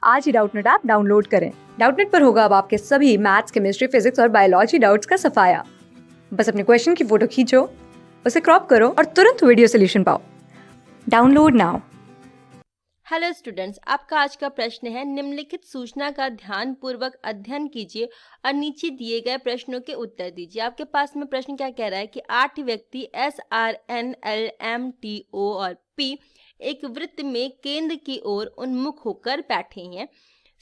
आज ही Doubtnut app download करें। Doubtnut पर होगा अब आपके सभी मैथ्स, केमिस्ट्री, फिजिक्स और बायोलॉजी डाउट्स का सफाया। बस अपने क्वेश्चन की फोटो खींचो, उसे क्रॉप करो और तुरंत वीडियो सोल्यूशन पाओ। Download now. हेलो स्टूडेंट्स, आपका आज का प्रश्न है निम्नलिखित सूचना का ध्यान पूर्वक अध्ययन कीजिए और नीचे दिए गए प्रश्नों के उत्तर दीजिए। आपके पास में प्रश्न क्या कह रहा है कि 8 व्यक्ति SRNLMTO और P एक वृत्त में केंद्र की ओर उन्मुख होकर बैठे हैं।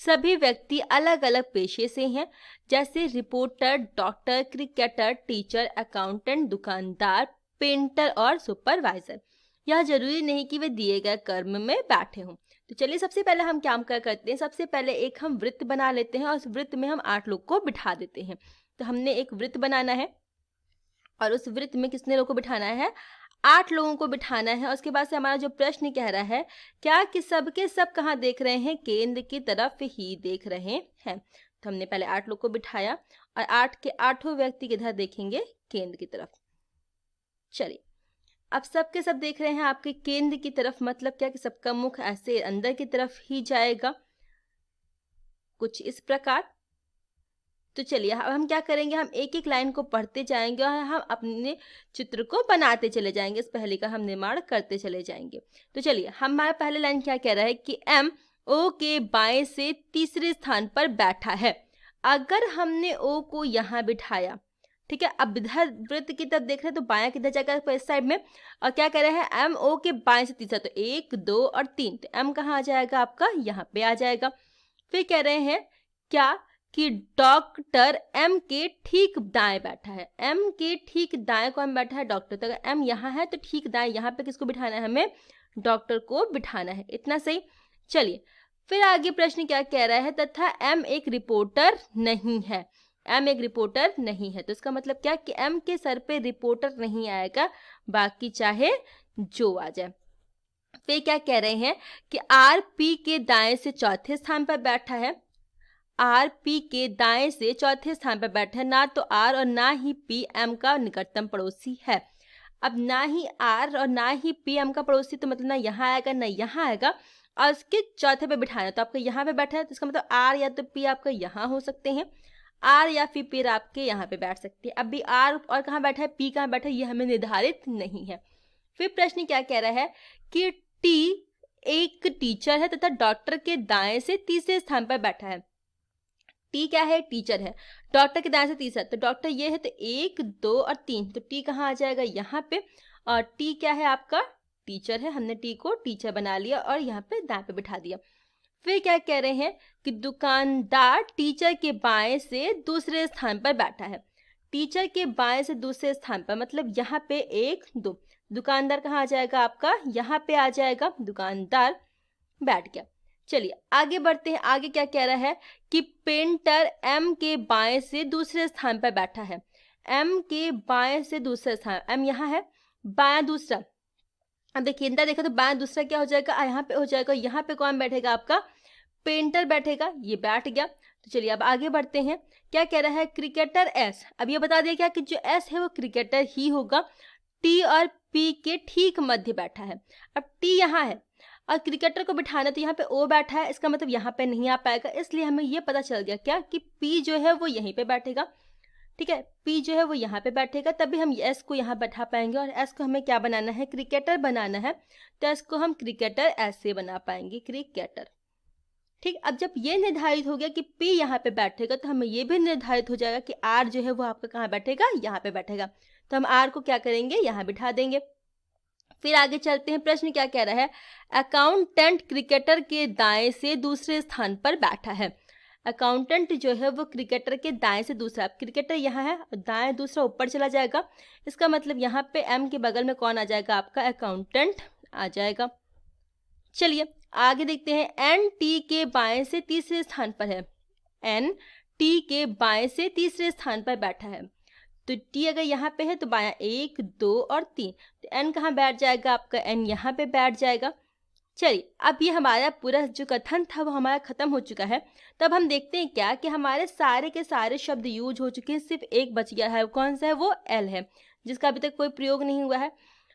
सभी व्यक्ति अलग अलग पेशे से हैं, जैसे reporter, doctor, cricketer, teacher, accountant, दुकानदार, पेंटर और सुपरवाइजर। यह जरूरी नहीं कि वे दिए गए कर्म में बैठे हों। तो चलिए सबसे पहले हम क्या करते हैं, सबसे पहले एक हम वृत्त बना लेते हैं और उस वृत्त में हम 8 लोग को बिठा देते हैं। तो हमने एक वृत्त बनाना है और उस वृत्त में कितने लोगों को बिठाना है? 8 लोगों को बिठाना है। और उसके बाद से हमारा जो प्रश्न कह रहा है क्या कि सबके सब कहाँ देख रहे हैं? केंद्र की तरफ ही देख रहे हैं। तो हमने पहले 8 लोग को बिठाया और 8 के 8 व्यक्ति किधर देखेंगे? केंद्र की तरफ। चलिए अब सबके सब देख रहे हैं आपके केंद्र की तरफ, मतलब क्या कि सबका मुख ऐसे अंदर की तरफ ही जाएगा, कुछ इस प्रकार। तो चलिए अब हम क्या करेंगे, हम एक एक लाइन को पढ़ते जाएंगे और हम अपने चित्र को बनाते चले जाएंगे, इस पहले का हम निर्माण करते चले जाएंगे। तो चलिए हमारा पहला लाइन क्या कह रहा है कि M O के बाएं से तीसरे स्थान पर बैठा है। अगर हमने O को यहाँ बिठाया, ठीक है, अब इधर वृत्त की तरफ देख रहे हैं तो बायां किधर जाएगा? इस साइड में। और क्या कह रहे हैं? M O के बाएं से तीसरा, तो 1 2 और 3, तो M कहाँ आ जाएगा आपका? यहाँ पे आ जाएगा। फिर कह रहे हैं क्या कि डॉक्टर M के ठीक दाएं बैठा है। M के ठीक दाएं कौन बैठा है? डॉक्टर। तो अगर M यहाँ है तो ठीक दाएं यहाँ पे किसको बिठाना है? हमें डॉक्टर को बिठाना है। इतना सही। चलिए फिर आगे प्रश्न क्या कह रहा है, तथा M एक रिपोर्टर नहीं है। M एक रिपोर्टर नहीं है, तो इसका मतलब क्या कि M के सर पे रिपोर्टर नहीं आएगा, बाकी चाहे जो आ जाए। फिर क्या कह रहे हैं कि R P के दाएं से चौथे स्थान पर बैठा है। R P के दाएं से चौथे स्थान पर बैठा है। ना तो R और ना ही P M का निकटतम पड़ोसी है। अब ना ही R और ना ही P M का पड़ोसी, तो मतलब ना यहाँ आएगा ना यहाँ आएगा, और उसके चौथे पे बिठाना है। तो आपका यहाँ पे बैठा है, तो इसका मतलब R या तो P आपका यहाँ हो सकते हैं, R या फिर P आपके यहाँ पे बैठ सकते हैं। अभी R और कहाँ बैठा है, P कहाँ बैठा है, ये हमें निर्धारित नहीं है। फिर प्रश्न क्या कह रहा है कि T एक टीचर है तथा डॉक्टर के दाएं से तीसरे स्थान पर बैठा है। T क्या है? टीचर है। डॉक्टर के दाएं से तीसरा, तो डॉक्टर ये है, तो 1 2 और 3, तो T कहाँ आ जाएगा? यहाँ पे। और T क्या है आपका? टीचर है। हमने T को टीचर बना लिया और यहाँ पे दाएं पे बिठा दिया। फिर क्या कह रहे हैं कि दुकानदार टीचर के बाएं से दूसरे स्थान पर बैठा है। टीचर के बाएं से दूसरे स्थान पर, मतलब यहाँ पे 1 2, दुकानदार कहाँ आ जाएगा आपका? यहाँ पे आ जाएगा, दुकानदार बैठ गया। चलिए आगे बढ़ते हैं। आगे क्या कह रहा है कि पेंटर M के बाएं से दूसरे स्थान पर बैठा है। M के बाएं से दूसरे स्थान, M यहाँ है, बायां दूसरा। अब देखिए इधर देखो तो बायां दूसरा क्या हो जाएगा? यहाँ पे हो जाएगा। यहाँ पे कौन बैठेगा? आपका पेंटर बैठेगा। ये बैठ गया। तो चलिए अब आगे बढ़ते हैं। क्या कह रहा है? क्रिकेटर S, अब ये बता दिया क्या कि जो S है वो क्रिकेटर ही होगा। T और P के ठीक मध्य बैठा है। अब T यहाँ है और क्रिकेटर को बिठाना, तो यहाँ पे O बैठा है, इसका मतलब यहाँ पे नहीं आ पाएगा, इसलिए हमें ये पता चल गया क्या कि P जो है वो यहीं पे बैठेगा। ठीक है, P जो है वो यहाँ पे बैठेगा, तभी हम S को यहाँ बैठा पाएंगे। और S को हमें क्या बनाना है? क्रिकेटर बनाना है, तो S को हम क्रिकेटर ऐसे बना पाएंगे, क्रिकेटर। ठीक, अब जब ये निर्धारित हो गया कि P यहाँ पे बैठेगा, तो हमें ये भी निर्धारित हो जाएगा कि R जो है वो आपका कहाँ बैठेगा? यहाँ पे बैठेगा। तो हम R को क्या करेंगे? यहाँ बिठा देंगे। फिर आगे चलते हैं। प्रश्न क्या कह रहा है? अकाउंटेंट क्रिकेटर के दाएं से दूसरे स्थान पर बैठा है। अकाउंटेंट जो है वो क्रिकेटर के दाएं से दूसरा, क्रिकेटर यहाँ है, दाएं दूसरा ऊपर चला जाएगा, इसका मतलब यहाँ पे M के बगल में कौन आ जाएगा? आपका अकाउंटेंट आ जाएगा। चलिए आगे देखते हैं। N T के बाएं से तीसरे स्थान पर है। N T के बाएं से तीसरे स्थान पर बैठा है। तो T अगर यहाँ पे है तो बायां 1 2 और 3, तो N कहाँ बैठ जाएगा? आपका N यहाँ पे बैठ जाएगा। चलिए अब ये हमारा पूरा जो कथन था वो हमारा खत्म हो चुका है। तब हम देखते हैं क्या कि हमारे सारे के सारे शब्द यूज हो चुके हैं, सिर्फ एक बच गया है। कौन सा है? वो L है, जिसका अभी तक कोई प्रयोग नहीं हुआ है।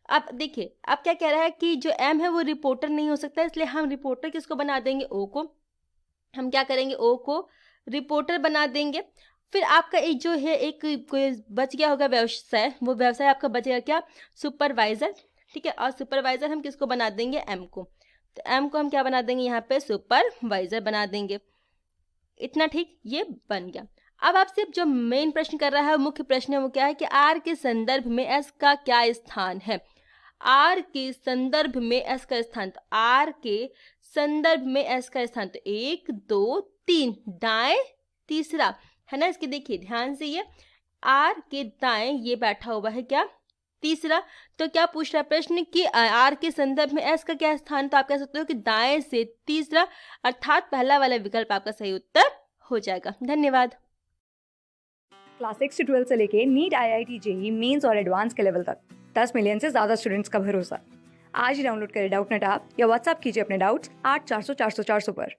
अब देखिए अब क्या कह रहा है कि जो M है वो रिपोर्टर नहीं हो सकता, इसलिए हम रिपोर्टर किसको बना देंगे? O को। हम क्या करेंगे, ओ को रिपोर्टर बना देंगे। फिर आपका एक जो है एक कोई बच गया होगा व्यवसाय, वो व्यवसाय आपका बचेगा क्या, सुपरवाइजर। ठीक है, और सुपरवाइजर हम किसको बना देंगे, एम को। तो एम को हम क्या बना देंगे, यहाँ पे सुपरवाइजर बना देंगे। इतना ठीक, ये बन गया। अब आपसे जो मेन प्रश्न कर रहा है, मुख्य प्रश्न है, वो क्या है कि आर के संदर्भ में एस का क्या स्थान है। आर के संदर्भ में एस का स्थान, तो आर के संदर्भ में एस का स्थान तो 1 2 3 दाएं तीसरा है ना। इसके देखिए ध्यान से, ये आर के दाएं ये बैठा हुआ है क्या, तीसरा। तो क्या पूछ रहा है प्रश्न कि आर के संदर्भ में एस का क्या स्थान, तो आप कह सकते हो कि दाएं से तीसरा, अर्थात पहला वाला विकल्प आपका सही उत्तर हो जाएगा। धन्यवाद। क्लास 6 से 12 से लेके नीट, IIT, JEE मेंस और एडवांस के लेवल तक 10 मिलियन से ज़्यादा स्टूडेंट्स का भरोसा। आज ही डाउनलोड करें डाउटनेट ऐप या व्हाट्सएप कीजिए अपने डाउट्स 8400 400 400 पर।